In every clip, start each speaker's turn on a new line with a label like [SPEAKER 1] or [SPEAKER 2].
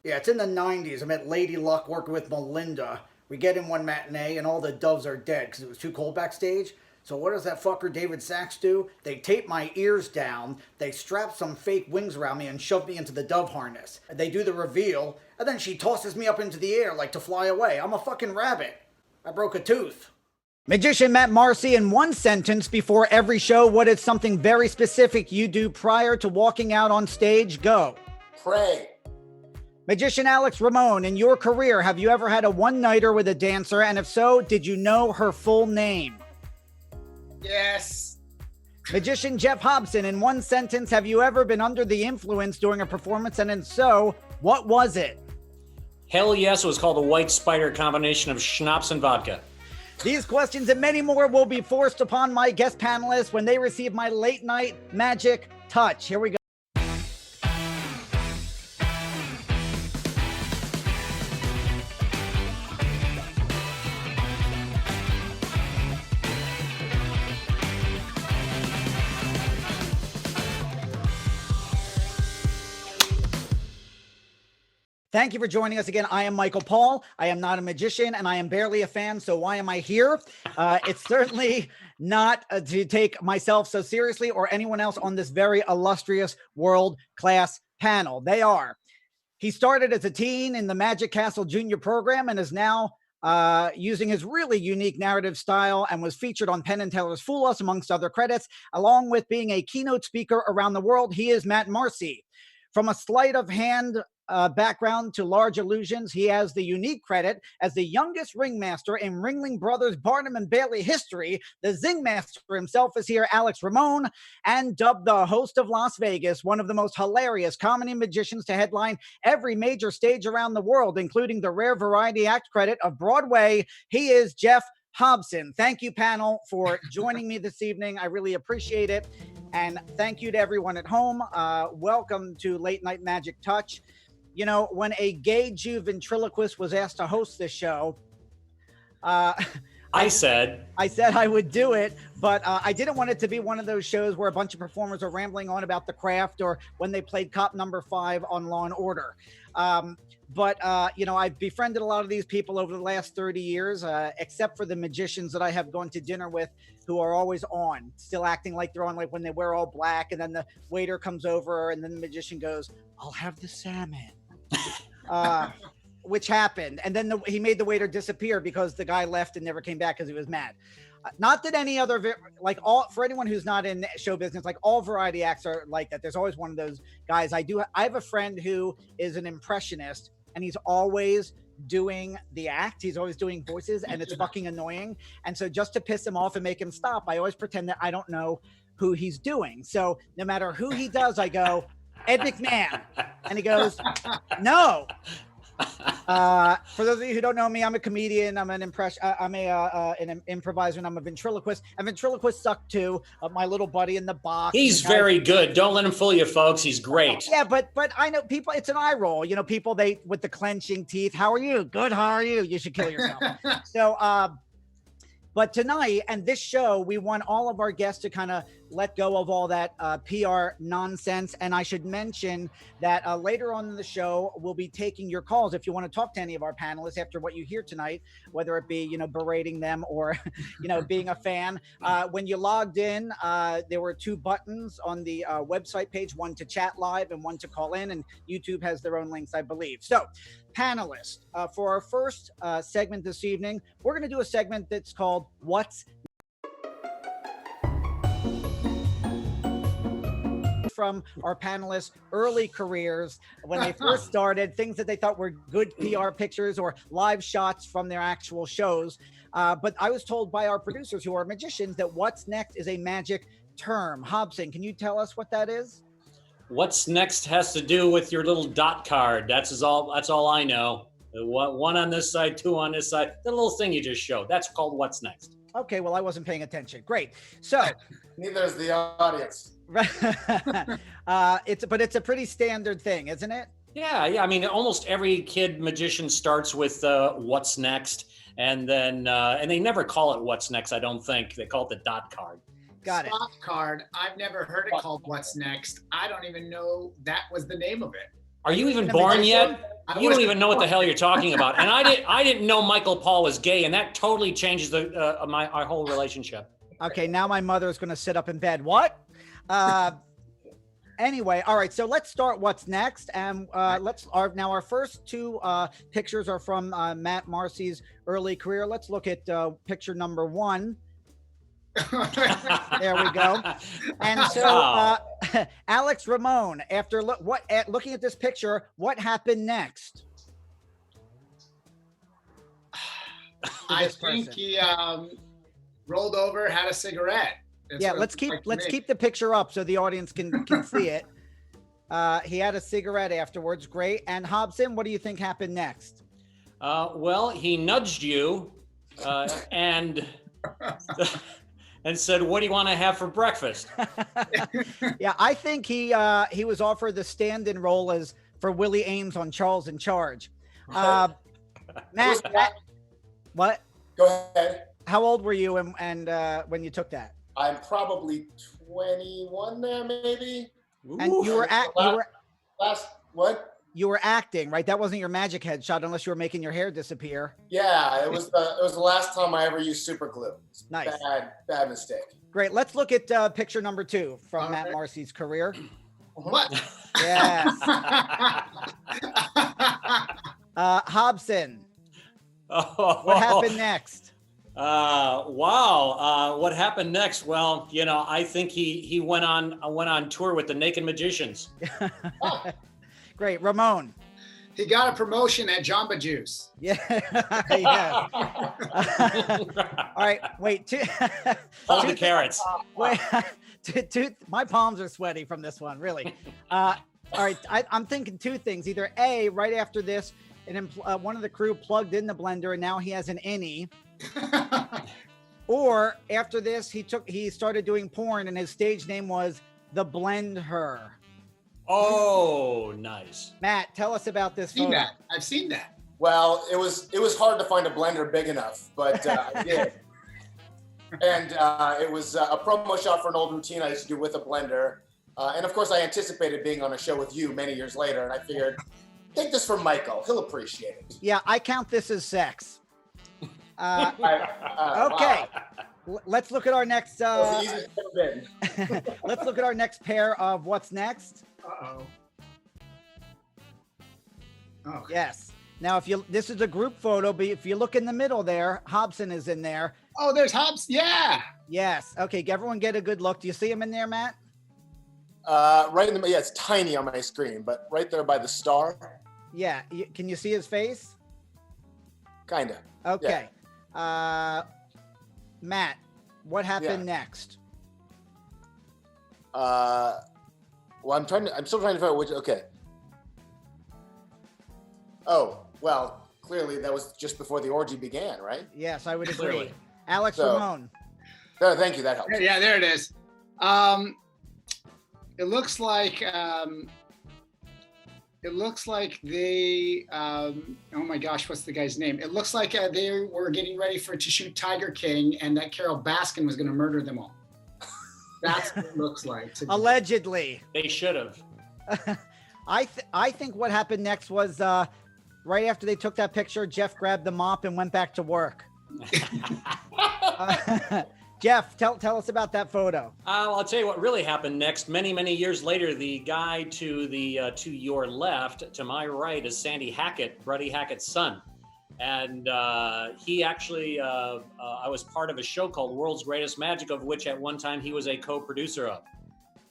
[SPEAKER 1] Yeah, it's in the 90s. I'm at Lady Luck working with Melinda. We get in one matinee and all the doves are dead because it was too cold backstage. So what does that fucker David Sachs do? They tape my ears down, they strap some fake wings around me and shove me into the dove harness. They do the reveal, and then she tosses me up into the air like to fly away. I'm a fucking rabbit. I broke a tooth. Magician Matt Marcy, in one sentence before every show, what is something very specific you do prior to walking out on stage? Go.
[SPEAKER 2] Pray.
[SPEAKER 1] Magician Alex Ramon, in your career, have you ever had a one-nighter with a dancer? And if so, did you know her full name?
[SPEAKER 2] Yes.
[SPEAKER 1] Magician Jeff Hobson, in one sentence, have you ever been under the influence during a performance? And if so, what was it?
[SPEAKER 3] Hell yes, it was called the White Spider combination of schnapps and vodka.
[SPEAKER 1] These questions and many more will be forced upon my guest panelists when they receive my late night magic touch. Here we go. Thank you for joining us again. I am Michael Paul. I am not a magician and I am barely a fan. So why am I here? It's certainly not to take myself so seriously or anyone else on this very illustrious world-class panel. They are. He started as a teen in the Magic Castle Junior program and is now using his really unique narrative style and was featured on Penn and Teller's Fool Us, amongst other credits, along with being a keynote speaker around the world. He is Matt Marcy. From a sleight of hand background to large illusions, he has the unique credit as the youngest ringmaster in Ringling Brothers Barnum and Bailey history. The Zing Master himself is here, Alex Ramon, and dubbed the host of Las Vegas, one of the most hilarious comedy magicians to headline every major stage around the world, including the rare variety act credit of Broadway. He is Jeff Hobson. Thank you, panel, for joining me this evening. I really appreciate it. And thank you to everyone at home. Welcome to Late Night Magic Touch. You know, when a gay Jew ventriloquist was asked to host this show,
[SPEAKER 3] I said
[SPEAKER 1] I would do it, but I didn't want it to be one of those shows where a bunch of performers are rambling on about the craft or when they played Cop Number 5 on Law and Order. You know, I've befriended a lot of these people over the last 30 years, except for the magicians that I have gone to dinner with who are always on, still acting like they're on, like when they wear all black and then the waiter comes over and then the magician goes, "I'll have the salmon." Which happened. And then he made the waiter disappear because the guy left and never came back because he was mad. Not that any other, for anyone who's not in show business, like all variety acts are like that. There's always one of those guys. I have a friend who is an impressionist and he's always doing the act. He's always doing voices and it's fucking annoying. And so just to piss him off and make him stop, I always pretend that I don't know who he's doing. So no matter who he does, I go, "Ed McMahon." And he goes, "No." For those of you who don't know me, I'm a comedian. I'm an an improviser, and I'm a ventriloquist. And ventriloquists suck too. My little buddy in the box.
[SPEAKER 3] he's very good. Don't let him fool you, folks. He's great.
[SPEAKER 1] Yeah, but I know people. It's an eye roll. You know, people with the clenching teeth. "How are you?" "Good. How are you?" "You should kill yourself." So, but tonight and this show, we want all of our guests to kind of let go of all that PR nonsense. And I should mention that later on in the show, we'll be taking your calls. If you want to talk to any of our panelists after what you hear tonight, whether it be, you know, berating them or, you know, being a fan. When you logged in, there were 2 buttons on the website page, one to chat live and one to call in. And YouTube has their own links, I believe. So, panelists, for our first segment this evening, we're going to do a segment that's called What's from our panelists' early careers when they first started, things that they thought were good PR pictures or live shots from their actual shows. But I was told by our producers, who are magicians, that what's next is a magic term. Hobson, can you tell us what that is?
[SPEAKER 3] What's next has to do with your little dot card. That's all I know. One on this side, 2 on this side. The little thing you just showed. That's called what's next.
[SPEAKER 1] Okay, well, I wasn't paying attention. Great. So
[SPEAKER 2] Neither is the audience.
[SPEAKER 1] It's a pretty standard thing, isn't it?
[SPEAKER 3] Yeah. I mean, almost every kid magician starts with what's next, and then and they never call it what's next. I don't think they call it the dot card.
[SPEAKER 1] Got it.
[SPEAKER 4] Spot card. I've never heard it called What's Next. I don't even know that was the name of it.
[SPEAKER 3] Are you even born yet? You don't even know what the hell you're talking about. And I didn't know Michael Paul was gay, and that totally changes our whole relationship.
[SPEAKER 1] Okay, now my mother is going to sit up in bed. What? Anyway, all right. So let's start. What's next? And our first two pictures are from Matt Marcy's early career. Let's look at picture number one. There we go. And so, Alex Ramon, after looking at this picture, what happened next?
[SPEAKER 4] I think he rolled over, had a cigarette.
[SPEAKER 1] Yeah, let's keep the picture up so the audience can see it. He had a cigarette afterwards. Great. And Hobson, what do you think happened next?
[SPEAKER 3] Well, he nudged you and said, "What do you want to have for breakfast?"
[SPEAKER 1] Yeah, I think he was offered the stand-in role as for Willie Ames on Charles in Charge. Matt, what?
[SPEAKER 2] Go ahead.
[SPEAKER 1] How old were you and when you took that?
[SPEAKER 2] I'm probably 21 there, maybe.
[SPEAKER 1] And you were
[SPEAKER 2] what?
[SPEAKER 1] You were acting, right? That wasn't your magic headshot unless you were making your hair disappear.
[SPEAKER 2] Yeah, it was the last time I ever used super glue.
[SPEAKER 1] Nice.
[SPEAKER 2] Bad mistake.
[SPEAKER 1] Great. Let's look at picture number two from Matt Marcy's career.
[SPEAKER 4] What?
[SPEAKER 1] Yes. Hobson. What happened next?
[SPEAKER 3] Wow. What happened next? Well, I think he went on tour with the Naked Magicians.
[SPEAKER 1] Great. Ramon.
[SPEAKER 4] He got a promotion at Jamba Juice.
[SPEAKER 1] Yeah. Yeah. All right. Wait.
[SPEAKER 3] Hold the carrots.
[SPEAKER 1] Wait. My palms are sweaty from this one, really. All right. I'm thinking two things. Either A, right after this, one of the crew plugged in the blender and now he has an innie. Or after this, he started doing porn and his stage name was The Blend Her.
[SPEAKER 3] Oh, nice.
[SPEAKER 1] Matt, tell us about this photo.
[SPEAKER 4] I've seen that.
[SPEAKER 2] Well, it was hard to find a blender big enough, but I did. And it was a promo shot for an old routine I used to do with a blender. And of course, I anticipated being on a show with you many years later, and I figured, take this from Michael. He'll appreciate it.
[SPEAKER 1] Yeah, I count this as sex. Okay.
[SPEAKER 2] Wow.
[SPEAKER 1] Let's look at our next.
[SPEAKER 2] That was the easiest it's ever been.
[SPEAKER 1] Let's look at our next pair of what's next.
[SPEAKER 4] Uh-oh. Oh.
[SPEAKER 1] Yes. Now, this is a group photo, but if you look in the middle there, Hobson is in there.
[SPEAKER 4] Oh, there's Hobbs. Yeah.
[SPEAKER 1] Yes. Okay. Everyone get a good look. Do you see him in there, Matt?
[SPEAKER 2] Right in the middle. Yeah, it's tiny on my screen, but right there by the star.
[SPEAKER 1] Yeah. Can you see his face?
[SPEAKER 2] Kinda.
[SPEAKER 1] Okay. Yeah. Matt, what happened next?
[SPEAKER 2] Well, I'm still trying to figure out which. Okay. Oh, well, clearly that was just before the orgy began, right?
[SPEAKER 1] Yes, I would agree.
[SPEAKER 3] Clearly.
[SPEAKER 1] Alex Ramon.
[SPEAKER 2] Thank you. That helps.
[SPEAKER 4] Yeah, there it is. It looks like they. Oh my gosh, what's the guy's name? It looks like they were getting ready to shoot Tiger King, and that Carol Baskin was going to murder them all. That's what it looks like.
[SPEAKER 1] Allegedly.
[SPEAKER 3] They should have.
[SPEAKER 1] I think what happened next was right after they took that picture, Jeff grabbed the mop and went back to work. Jeff, tell us about that photo.
[SPEAKER 3] I'll tell you what really happened next. Many, many years later, the guy to your left, to my right, is Sandy Hackett, Buddy Hackett's son. And he actually, I was part of a show called World's Greatest Magic, of which at one time he was a co-producer of.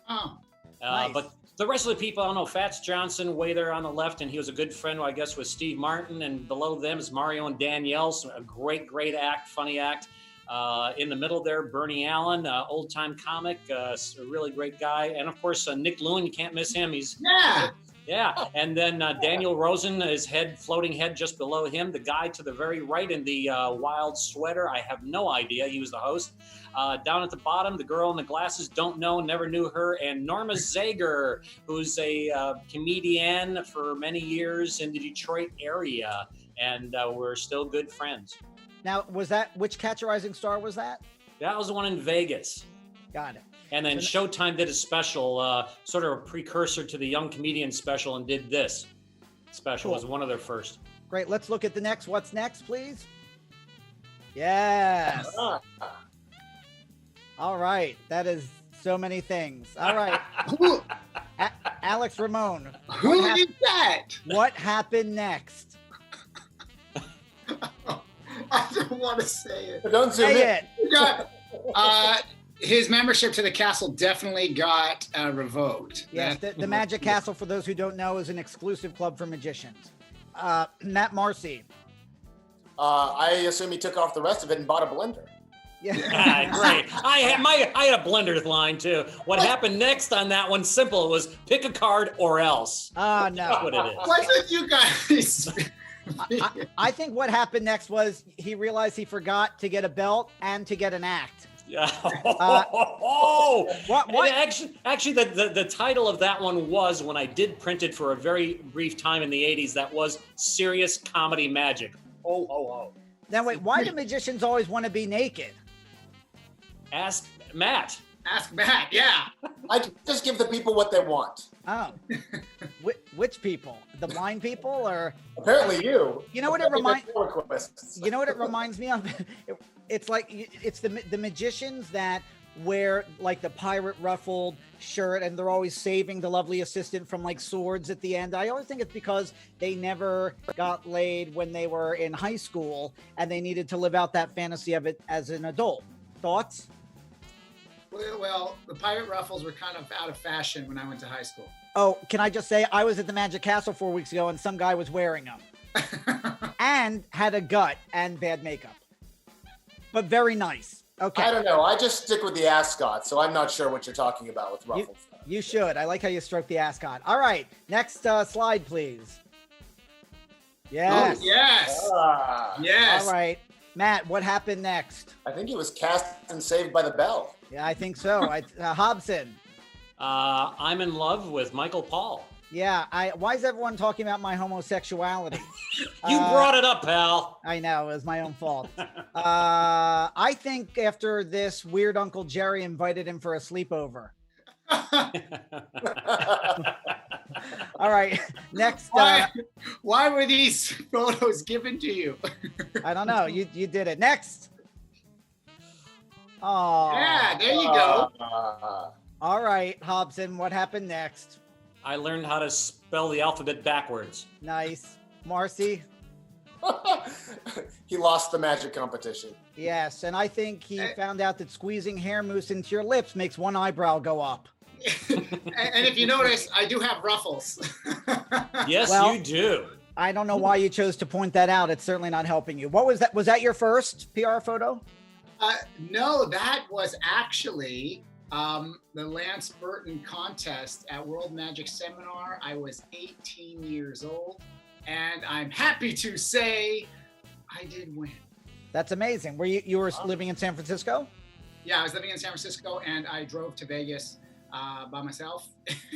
[SPEAKER 4] Oh,
[SPEAKER 1] nice.
[SPEAKER 3] But the rest of the people, I don't know, Fats Johnson way there on the left, and he was a good friend, I guess, with Steve Martin. And below them is Mario and Danielle, so a great act, funny act. In the middle there, Bernie Allen, old-time comic, a really great guy. And of course, Nick Lewin, you can't miss him. Yeah. And then Daniel Rosen, his floating head just below him. The guy to the very right in the wild sweater, I have no idea. He was the host. Down at the bottom, the girl in the glasses, don't know, never knew her. And Norma Zager, who's a comedian for many years in the Detroit area. And we're still good friends.
[SPEAKER 1] Now, which Catch a Rising Star was that?
[SPEAKER 3] That was the one in Vegas.
[SPEAKER 1] Got it.
[SPEAKER 3] And then Showtime did a special, sort of a precursor to the Young Comedian special, and did this. special.
[SPEAKER 1] Cool.
[SPEAKER 3] It was one of their first.
[SPEAKER 1] Great. Let's look at the next. What's next, please? Yes. All right. That is so many things. All right. Alex Ramon.
[SPEAKER 4] Who is that?
[SPEAKER 1] What happened next?
[SPEAKER 4] I don't want to say it.
[SPEAKER 2] But don't zoom
[SPEAKER 1] Say
[SPEAKER 2] in.
[SPEAKER 1] it.
[SPEAKER 4] His membership to the castle definitely got revoked.
[SPEAKER 1] Yes, the Magic Castle, for those who don't know, is an exclusive club for magicians. Matt Marcy.
[SPEAKER 2] I assume he took off the rest of it and bought a blender.
[SPEAKER 1] Yeah.
[SPEAKER 3] Great. I had a blender line too. What happened next on that one? Simple. It was pick a card or else.
[SPEAKER 1] No.
[SPEAKER 3] That's what it is.
[SPEAKER 4] Wasn't you guys?
[SPEAKER 1] I think what happened next was he realized he forgot to get a belt and to get an act.
[SPEAKER 3] Yeah.
[SPEAKER 1] What?
[SPEAKER 3] And actually, the title of that one was, when I did print it for a very brief time in the 80s, that was Serious Comedy Magic. Oh.
[SPEAKER 1] Now wait, why do magicians always want to be naked?
[SPEAKER 3] Ask Matt.
[SPEAKER 4] Ask Matt. Yeah.
[SPEAKER 2] I just give the people what they want.
[SPEAKER 1] Oh, which people? The blind people, or
[SPEAKER 2] Apparently you.
[SPEAKER 1] you know what it reminds?
[SPEAKER 2] Requests.
[SPEAKER 1] You know what it reminds me of? It's like it's the magicians that wear like the pirate ruffled shirt, and they're always saving the lovely assistant from like swords at the end. I always think it's because they never got laid when they were in high school, and they needed to live out that fantasy of it as an adult. Thoughts?
[SPEAKER 4] Well, the pirate ruffles were kind of out of fashion when I went to high school.
[SPEAKER 1] Oh, can I just say I was at the Magic Castle 4 weeks ago, and some guy was wearing them and had a gut and bad makeup, but very nice. Okay.
[SPEAKER 2] I don't know. I just stick with the ascot, so I'm not sure what you're talking about with ruffles.
[SPEAKER 1] You should. I like how you stroke the ascot. All right. Next slide, please. Yes.
[SPEAKER 4] Oh, yes.
[SPEAKER 2] Ah,
[SPEAKER 4] Yes.
[SPEAKER 1] All right. Matt, what happened next?
[SPEAKER 2] I think he was cast and saved by the bell.
[SPEAKER 1] Yeah, I think so. Hobson.
[SPEAKER 3] I'm in love with Michael Paul.
[SPEAKER 1] Yeah. Why is everyone talking about my homosexuality?
[SPEAKER 3] You brought it up, pal.
[SPEAKER 1] I know. It was my own fault. I think after this, weird Uncle Jerry invited him for a sleepover. All right. Next.
[SPEAKER 4] Why were these photos given to you?
[SPEAKER 1] I don't know. You did it. Next. Oh.
[SPEAKER 4] Yeah, there you go.
[SPEAKER 1] All right, Hobson. What happened next?
[SPEAKER 3] I learned how to spell the alphabet backwards.
[SPEAKER 1] Nice. Marcy.
[SPEAKER 2] He lost the magic competition.
[SPEAKER 1] Yes, and I think he found out that squeezing hair mousse into your lips makes one eyebrow go up.
[SPEAKER 4] And if you notice, I do have ruffles.
[SPEAKER 3] Yes,
[SPEAKER 1] Well-
[SPEAKER 3] you do.
[SPEAKER 1] I don't know why you chose to point that out. It's certainly not helping you. What was that? Was that your first PR photo?
[SPEAKER 4] No, that was actually the Lance Burton contest at World Magic Seminar. I was 18 years old, and I'm happy to say I did win.
[SPEAKER 1] That's amazing. Were you were living in San Francisco?
[SPEAKER 4] Yeah, I was living in San Francisco, and I drove to Vegas by myself.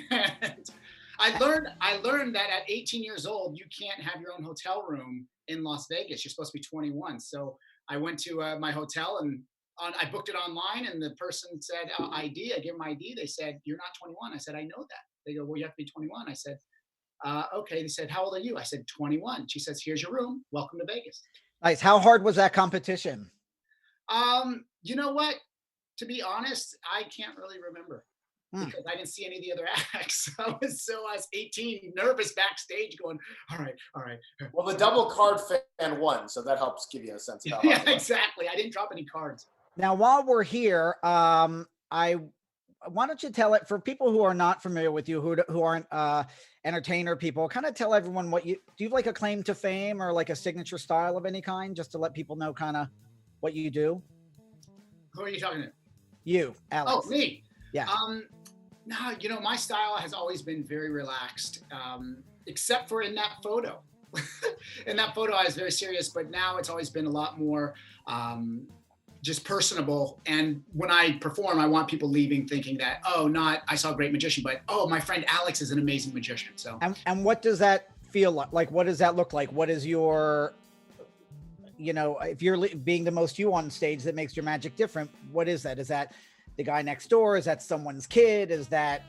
[SPEAKER 4] And I learned that at 18 years old, you can't have your own hotel room in Las Vegas. You're supposed to be 21. So I went to my hotel, and I booked it online, and the person said ID. I gave them ID. They said, "You're not 21." I said, "I know that." They go, "Well, you have to be 21." I said, "Okay." They said, "How old are you?" I said, 21. She says, "Here's your room. Welcome to Vegas."
[SPEAKER 1] Nice. How hard was that competition?
[SPEAKER 4] You know what? To be honest, I can't really remember because I didn't see any of the other acts. I was 18, nervous backstage, going, "All right."
[SPEAKER 2] Well, the double card fan won, so that helps give you a sense of how hard
[SPEAKER 4] Yeah,
[SPEAKER 2] it was.
[SPEAKER 4] exactly. I didn't drop any cards.
[SPEAKER 1] Now, while we're here, why don't you tell it for people who are not familiar with you, who aren't entertainer people, kind of tell everyone what do you have like a claim to fame or like a signature style of any kind, just to let people know kind of what you do?
[SPEAKER 4] Who are you talking to?
[SPEAKER 1] You, Alex.
[SPEAKER 4] Oh, me.
[SPEAKER 1] Yeah.
[SPEAKER 4] No, my style has always been very relaxed, except for in that photo. In that photo, I was very serious, but now it's always been a lot more just personable. And when I perform, I want people leaving thinking that, not I saw a great magician, but my friend Alex is an amazing magician. So.
[SPEAKER 1] And what does that feel like? Like, what does that look like? What is your, if you're being the most you on stage that makes your magic different, what is that? Is that the guy next door? Is that someone's kid? Is that?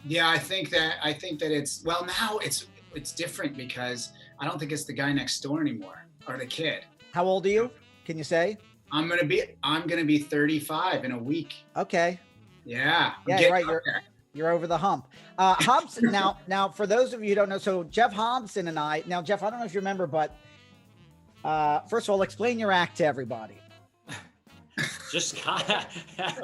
[SPEAKER 4] Yeah, I think that it's, well, now it's it's different because I don't think it's the guy next door anymore or the kid.
[SPEAKER 1] How old are you? Can you say?
[SPEAKER 4] I'm gonna be 35 in a week.
[SPEAKER 1] Okay.
[SPEAKER 4] Yeah.
[SPEAKER 1] Yeah, you're right. You're over the hump. Hobson. Now, for those of you who don't know, so Jeff Hobson and I. Now, Jeff, I don't know if you remember, but first of all, explain your act to everybody.
[SPEAKER 3] Just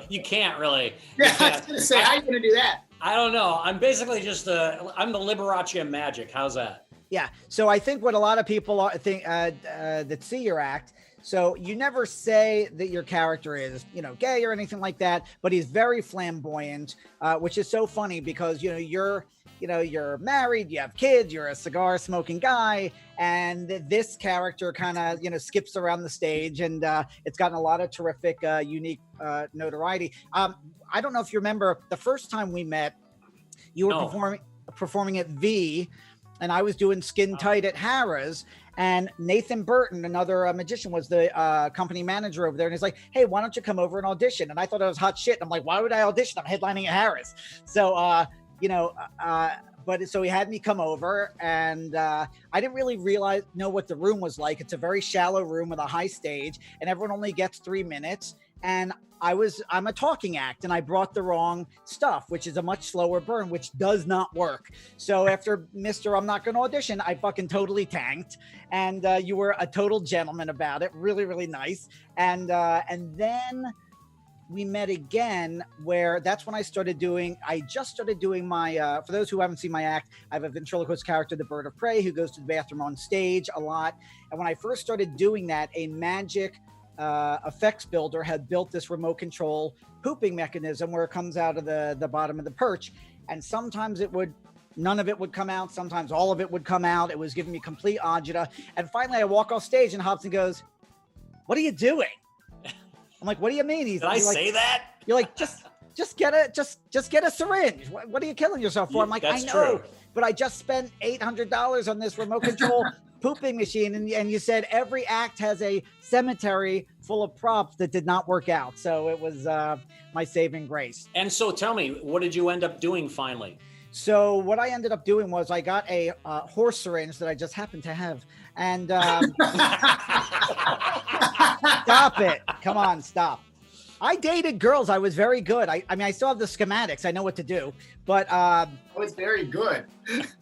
[SPEAKER 3] you can't really.
[SPEAKER 4] Yeah, I was gonna say, how are you gonna do that?
[SPEAKER 3] I don't know. I'm basically just I'm the Liberace of magic. How's that?
[SPEAKER 1] Yeah. So I think what a lot of people think that see your act. So you never say that your character is, gay or anything like that, but he's very flamboyant, which is so funny because, you're married, you have kids, you're a cigar smoking guy. And this character kind of, skips around the stage, and it's gotten a lot of terrific, unique notoriety. I don't know if you remember the first time we met, you were performing at V, and I was doing Skin Tight at Harrah's. And Nathan Burton, another magician, was the company manager over there. And he's like, hey, why don't you come over and audition? And I thought it was hot shit. And I'm like, why would I audition? I'm headlining at Harrah's. So, so he had me come over, and I didn't really know what the room was like. It's a very shallow room with a high stage, and everyone only gets 3 minutes. And I'm a talking act, and I brought the wrong stuff, which is a much slower burn, which does not work. So after Mr. I'm not going to audition, I fucking totally tanked. And you were a total gentleman about it. Really, really nice. And then we met again, where that's when I just started doing my, for those who haven't seen my act, I have a ventriloquist character, the Bird of Prey, who goes to the bathroom on stage a lot. And when I first started doing that, a magic effects builder had built this remote control pooping mechanism where it comes out of the bottom of the perch, and sometimes none of it would come out, sometimes all of it would come out. It was giving me complete agita. And finally I walk off stage and Hobson goes, what are you doing? I'm like, what do you mean?
[SPEAKER 3] Did I say that?
[SPEAKER 1] You're like, just get a syringe. What are you killing yourself for? I'm like,
[SPEAKER 3] That's
[SPEAKER 1] I know,
[SPEAKER 3] true.
[SPEAKER 1] but I just spent $800 on this remote control pooping machine, and you said every act has a cemetery full of props that did not work out. So it was my saving grace.
[SPEAKER 3] And so tell me, what did you end up doing finally?
[SPEAKER 1] So what I ended up doing was I got a horse syringe that I just happened to have, and stop it. Come on, stop. I dated girls. I was very good. I mean, I still have the schematics. I know what to do, but
[SPEAKER 4] I was very good.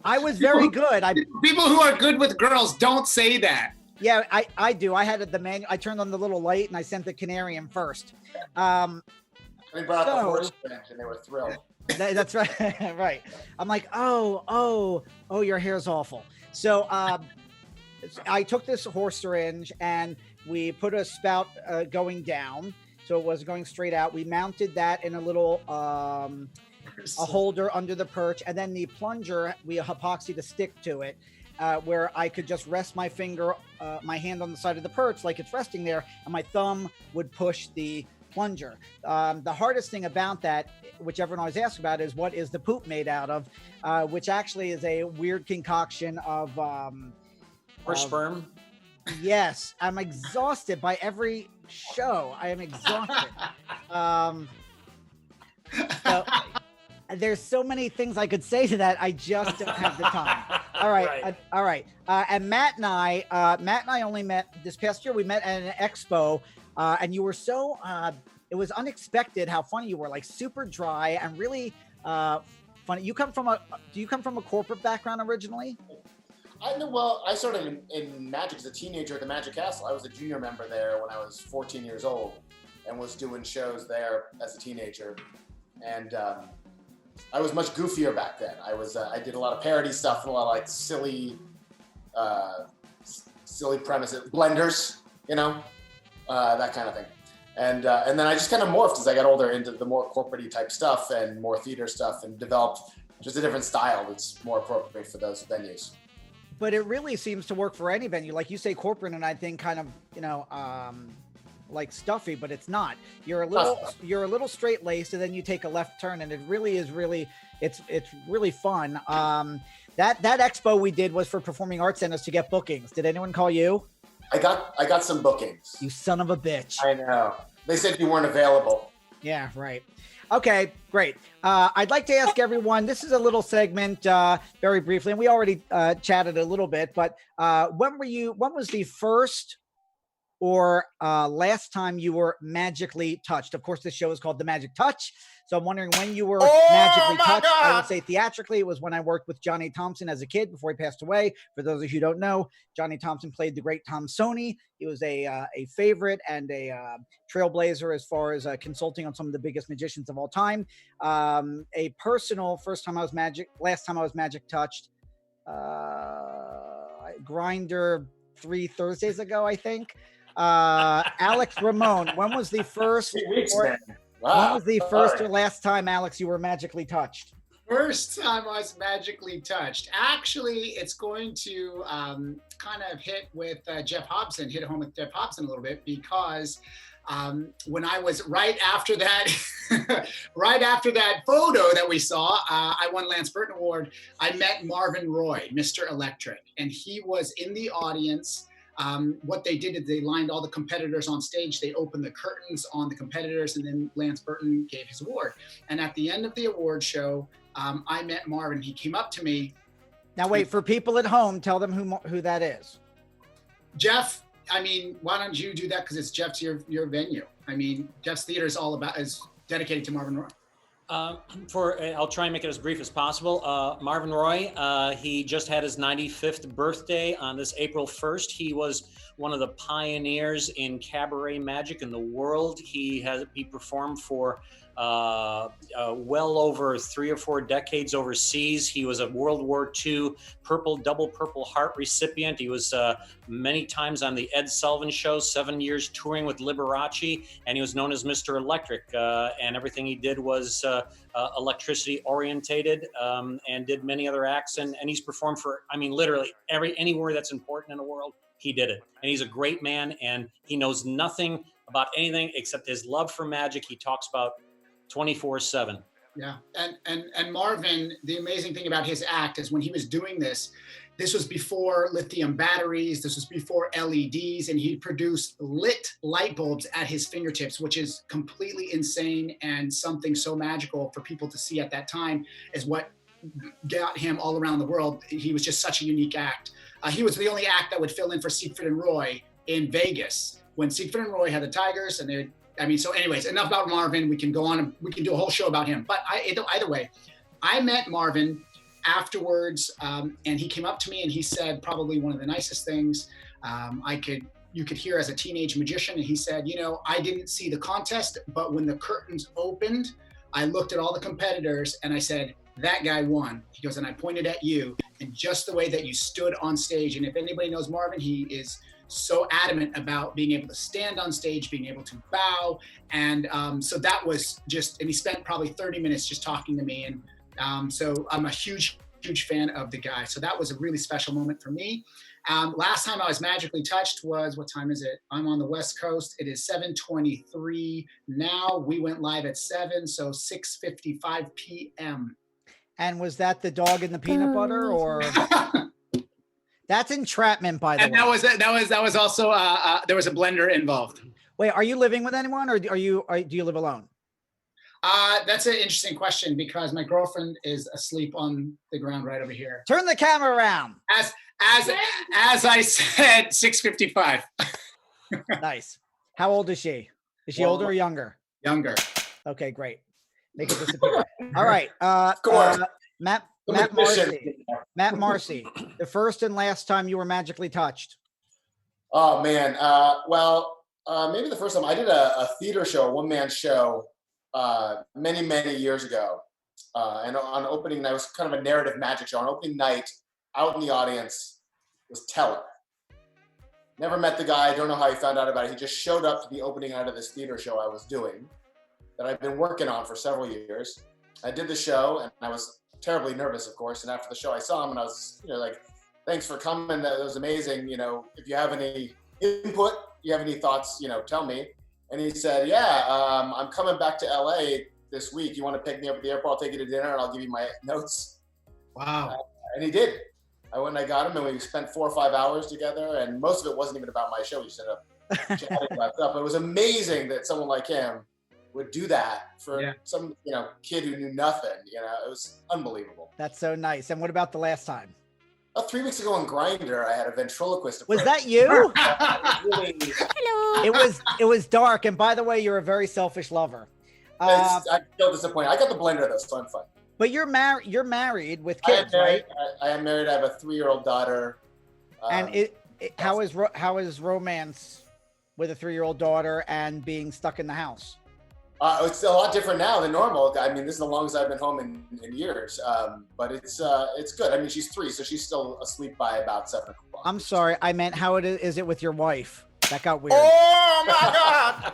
[SPEAKER 1] I was very good.
[SPEAKER 4] People who are good with girls don't say that.
[SPEAKER 1] Yeah, I do. I had the manual. I turned on the little light and I sent the canary in first.
[SPEAKER 2] They brought out the horse bench and they were thrilled.
[SPEAKER 1] That's right. Right. I'm like, oh, your hair's awful. So I took this horse syringe and we put a spout going down, so it was going straight out. We mounted that in a little a holder under the perch, and then the plunger, we epoxied a stick to it, where I could just rest my finger, my hand on the side of the perch like it's resting there, and my thumb would push the plunger. The hardest thing about that, which everyone always asks about, is what is the poop made out of, which actually is a weird concoction of
[SPEAKER 3] Horse sperm.
[SPEAKER 1] Yes, I'm exhausted by every show. I am exhausted. So, there's so many things I could say to that. I just don't have the time. All right. All right. And Matt and I only met this past year. We met at an expo, and you were so, it was unexpected how funny you were, like super dry and really funny. Do you come from a corporate background originally?
[SPEAKER 2] I started in Magic as a teenager at the Magic Castle. I was a junior member there when I was 14 years old and was doing shows there as a teenager. And I was much goofier back then. I did a lot of parody stuff and a lot of like silly premises, blenders, that kind of thing. And then I just kind of morphed as I got older into the more corporate-y type stuff and more theater stuff, and developed just a different style that's more appropriate for those venues.
[SPEAKER 1] But it really seems to work for any venue. Like you say corporate, and I think kind of, like stuffy, but it's not. You're a little straight laced, and then you take a left turn, and it really is it's really fun. That expo we did was for performing arts centers to get bookings. Did anyone call you?
[SPEAKER 2] I got some bookings.
[SPEAKER 1] You son of a bitch.
[SPEAKER 2] I know. They said you weren't available.
[SPEAKER 1] Yeah, right. Okay, great. I'd like to ask everyone, this is a little segment, very briefly, and we already chatted a little bit, but when was the first or last time you were magically touched? Of course, this show is called The Magic Touch. So I'm wondering when you were magically touched.
[SPEAKER 2] God.
[SPEAKER 1] I would say theatrically, it was when I worked with Johnny Thompson as a kid before he passed away. For those of you who don't know, Johnny Thompson played the great Tom Sony. He was a favorite and a trailblazer as far as consulting on some of the biggest magicians of all time. A personal last time I was magic touched, Grinder 3 Thursdays ago, I think. Alex Ramon, when was the first
[SPEAKER 2] 3 weeks,
[SPEAKER 1] or,
[SPEAKER 2] man. Wow.
[SPEAKER 1] when was the first or last time, Alex, you were magically touched?
[SPEAKER 4] First time I was magically touched. Actually, it's going to kind of hit home with Jeff Hobson a little bit, because when I was right after that photo that we saw, I won Lance Burton Award. I met Marvin Roy, Mr. Electric, and he was in the audience. What they did is they lined all the competitors on stage. They opened the curtains on the competitors, and then Lance Burton gave his award. And at the end of the award show, I met Marvin. He came up to me.
[SPEAKER 1] Now, wait, for people at home, tell them who that is.
[SPEAKER 4] Jeff, I mean, why don't you do that? Because it's Jeff's your venue. I mean, Jeff's theater is dedicated to Marvin Roy.
[SPEAKER 3] I'll try and make it as brief as possible. Marvin Roy, he just had his 95th birthday on this April 1st. He was one of the pioneers in cabaret magic in the world. He performed for well over 3 or 4 decades overseas. He was a World War II double Purple Heart recipient. He was many times on the Ed Sullivan Show, 7 years touring with Liberace, and he was known as Mr. Electric. And everything he did was electricity orientated, and did many other acts. And he's performed for, I mean, literally anywhere that's important in the world, he did it. And he's a great man, and he knows nothing about anything except his love for magic. He talks about 24/7.
[SPEAKER 4] Yeah, and Marvin, the amazing thing about his act is when he was doing this was before lithium batteries, this was before LEDs, and he produced lit light bulbs at his fingertips, which is completely insane and something so magical for people to see at that time is what got him all around the world. He was just such a unique act. He was the only act that would fill in for Siegfried and Roy in Vegas when Siegfried and Roy had the Tigers, and so anyways, enough about Marvin. We can go on and we can do a whole show about him. But either way, I met Marvin afterwards, and he came up to me and he said probably one of the nicest things you could hear as a teenage magician. And he said, I didn't see the contest, but when the curtains opened, I looked at all the competitors and I said, that guy won. He goes, and I pointed at you, and just the way that you stood on stage. And if anybody knows Marvin, he is so adamant about being able to stand on stage, being able to bow. And so that was and he spent probably 30 minutes just talking to me. And so I'm a huge fan of the guy. So that was a really special moment for me. Last time I was magically touched was, what time is it? I'm on the West Coast. It is 7:23 now. We went live at 7, so 6:55 p.m.
[SPEAKER 1] And was that the dog in the peanut butter, or? That's entrapment, by the way.
[SPEAKER 4] And that was also there was a blender involved.
[SPEAKER 1] Wait, are you living with anyone, or do you live alone?
[SPEAKER 4] That's an interesting question, because my girlfriend is asleep on the ground right over here.
[SPEAKER 1] Turn the camera around.
[SPEAKER 4] As I said, 6:55.
[SPEAKER 1] Nice. How old is she? Is she older or younger?
[SPEAKER 4] Younger. Okay,
[SPEAKER 1] great. Make it disappear. All right. Matt Marcy, the first and last time you were magically touched.
[SPEAKER 2] Oh man. Maybe the first time I did a theater show, a one-man show, many years ago. And on opening night, it was kind of a narrative magic show. On opening night, out in the audience was Teller. Never met the guy. Don't know how he found out about it. He just showed up to the opening night of this theater show I was doing that I've been working on for several years. I did the show, and I was terribly nervous, of course. And after the show, I saw him, and I was, like, "Thanks for coming. That was amazing. If you have any input, you have any thoughts, tell me." And he said, "Yeah, I'm coming back to LA this week. You want to pick me up at the airport? I'll take you to dinner, and I'll give you my notes."
[SPEAKER 4] Wow.
[SPEAKER 2] And he did. I went and I got him, and we spent 4 or 5 hours together. And most of it wasn't even about my show. We just ended up chatting about stuff. But it was amazing that someone like him would do that for
[SPEAKER 4] Yeah.
[SPEAKER 2] some, kid who knew nothing. It was unbelievable.
[SPEAKER 1] That's so nice. And what about the last time?
[SPEAKER 2] 3 weeks ago on Grindr, I had a ventriloquist.
[SPEAKER 1] Was that you?
[SPEAKER 2] Really,
[SPEAKER 1] It was dark. And by the way, you're a very selfish lover.
[SPEAKER 2] I feel disappointed. I got the blender though, so I'm fine.
[SPEAKER 1] But you're married with kids, right?
[SPEAKER 2] I am married. I have a 3-year-old daughter.
[SPEAKER 1] And how is romance with a 3-year-old daughter and being stuck in the house?
[SPEAKER 2] It's a lot different now than normal. I mean, this is the longest I've been home in years. But it's good. I mean, she's 3, so she's still asleep by about 7 o'clock.
[SPEAKER 1] I'm sorry. I meant how is it with your wife? That got weird.
[SPEAKER 2] Oh my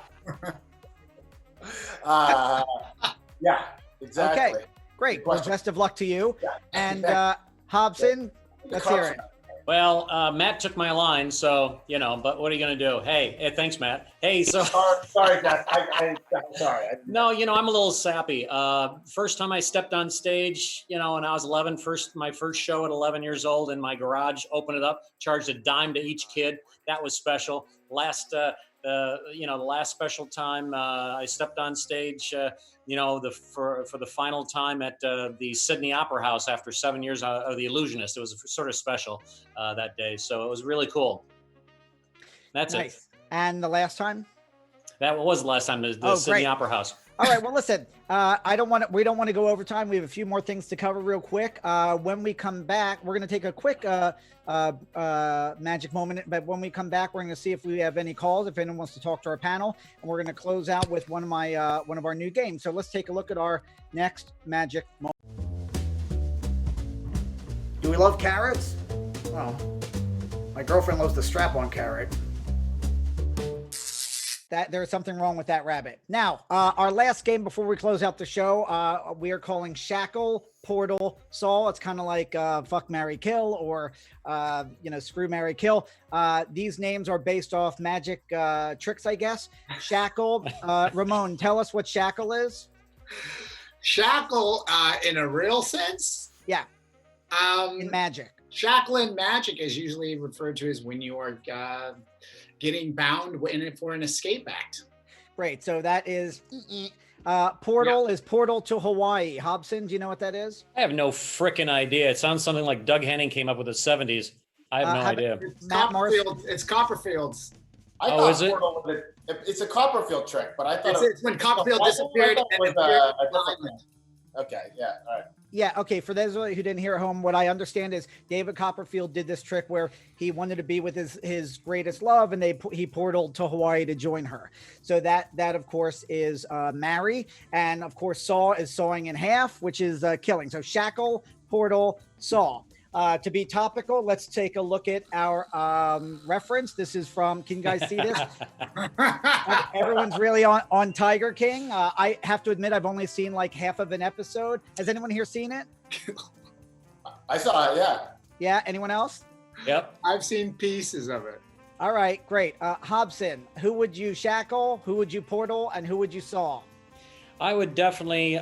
[SPEAKER 2] God. Yeah, exactly.
[SPEAKER 1] Okay, great.
[SPEAKER 2] Good
[SPEAKER 1] Well,
[SPEAKER 2] question.
[SPEAKER 1] best of luck to you.
[SPEAKER 2] Yeah.
[SPEAKER 1] And Hobson, let's hear it.
[SPEAKER 3] Well, Matt took my line, so, but what are you going to do? Hey, thanks, Matt. Hey, so.
[SPEAKER 2] Sorry, Jeff. I'm sorry.
[SPEAKER 3] No, I'm a little sappy. First time I stepped on stage, when I was 11, my first show at 11 years old in my garage, opened it up, charged a dime to each kid. That was special. The last special time I stepped on stage, for the final time at the Sydney Opera House after 7 years of The Illusionist. It was sort of special that day. So it was really cool. That's
[SPEAKER 1] Nice.
[SPEAKER 3] it.
[SPEAKER 1] And the last time?
[SPEAKER 3] That was the last time, the Sydney
[SPEAKER 1] great.
[SPEAKER 3] Opera House.
[SPEAKER 1] All right. Well, listen, we don't want to go over time. We have a few more things to cover real quick. When we come back, we're going to take a quick magic moment. But when we come back, we're going to see if we have any calls, if anyone wants to talk to our panel, and we're going to close out with one of our new games. So let's take a look at our next magic moment. Do we love carrots? Well, my girlfriend loves the strap-on carrot. That there's something wrong with that rabbit. Now, our last game before we close out the show, we are calling Shackle, Portal, Saw. It's kind of like Fuck, Marry, Kill, or Screw, Marry, Kill. These names are based off magic tricks, I guess. Shackle, Ramon, tell us what Shackle is.
[SPEAKER 4] Shackle, in a real sense?
[SPEAKER 1] Yeah. In magic.
[SPEAKER 4] Shackle in magic is usually referred to as when you are getting bound for an escape act.
[SPEAKER 1] Great. So that is Portal is Portal to Hawaii. Hobson, do you know what that is?
[SPEAKER 3] I have no frickin' idea. It sounds something like Doug Henning came up with the 70s. I have no idea.
[SPEAKER 1] Matt Marcy.
[SPEAKER 4] It's Copperfield's.
[SPEAKER 2] I thought
[SPEAKER 3] is it?
[SPEAKER 2] Portal it's a Copperfield trick, but I thought
[SPEAKER 4] It's when Copperfield disappeared.
[SPEAKER 2] with a different. Okay. Yeah. All right.
[SPEAKER 1] Yeah, okay. For those who didn't hear at home, what I understand is David Copperfield did this trick where he wanted to be with his greatest love, and he portaled to Hawaii to join her. So that of course is marry, and of course saw is sawing in half, which is killing. So shackle, portal, saw. To be topical, let's take a look at our reference. This is from, can you guys see this? Everyone's really on Tiger King. I have to admit, I've only seen like half of an episode. Has anyone here seen it?
[SPEAKER 2] I saw it. Yeah.
[SPEAKER 1] Yeah, anyone else?
[SPEAKER 3] Yep.
[SPEAKER 4] I've seen pieces of it.
[SPEAKER 1] All right, great. Hobson, who would you shackle, who would you portal, and who would you saw?
[SPEAKER 3] I would definitely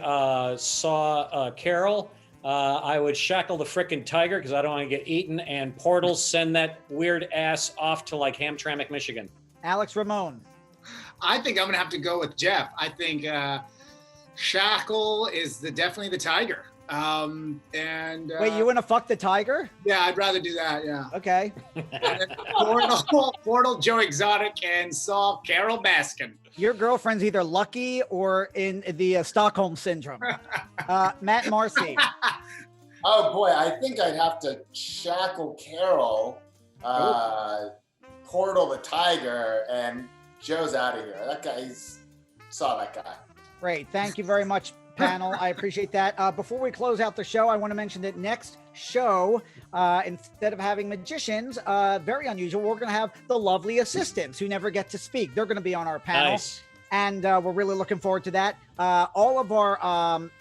[SPEAKER 3] saw Carol. I would shackle the frickin' tiger because I don't want to get eaten, and portal send that weird ass off to like Hamtramck, Michigan.
[SPEAKER 1] Alex Ramon.
[SPEAKER 4] I think I'm gonna have to go with Jeff. I think shackle is definitely the tiger.
[SPEAKER 1] Wait, you want to fuck the tiger?
[SPEAKER 4] Yeah, I'd rather do that. Yeah.
[SPEAKER 1] Okay.
[SPEAKER 4] Portal Joe Exotic, and saw Carol Baskin.
[SPEAKER 1] Your girlfriend's either lucky or in the Stockholm syndrome. Matt Marcy.
[SPEAKER 2] Oh boy, I think I'd have to shackle Carol, portal the tiger, and Joe's out of here. That guy's saw that guy.
[SPEAKER 1] Great. Thank you very much, panel. I appreciate that. Before we close out the show, I want to mention that next show, instead of having magicians, very unusual, we're going to have the lovely assistants who never get to speak. They're going to be on our panel.
[SPEAKER 3] Nice.
[SPEAKER 1] And we're really looking forward to that. All of our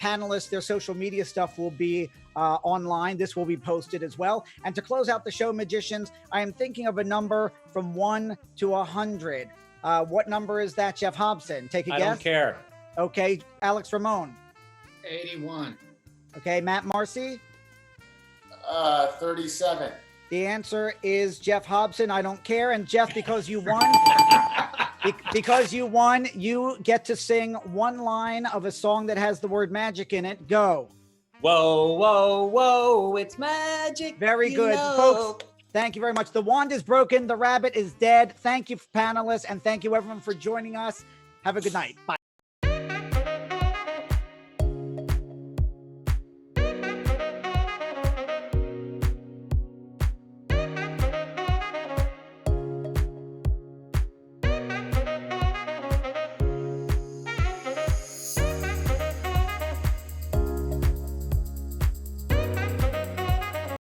[SPEAKER 1] panelists, their social media stuff will be online. This will be posted as well. And to close out the show, magicians, I am thinking of a number from 1 to 100. What number is that, Jeff Hobson? Take a guess.
[SPEAKER 3] I don't care.
[SPEAKER 1] Okay, Alex Ramon.
[SPEAKER 4] 81.
[SPEAKER 1] Okay, Matt Marcy.
[SPEAKER 2] 37.
[SPEAKER 1] The answer is Jeff Hobson. I don't care. And Jeff, because you won, Because you won, you get to sing one line of a song that has the word magic in it. Go.
[SPEAKER 3] Whoa, whoa, whoa, it's magic.
[SPEAKER 1] Very
[SPEAKER 3] you
[SPEAKER 1] good,
[SPEAKER 3] know.
[SPEAKER 1] folks. Thank you very much. The wand is broken. The rabbit is dead. Thank you, panelists, and thank you, everyone, for joining us. Have a good night. Bye.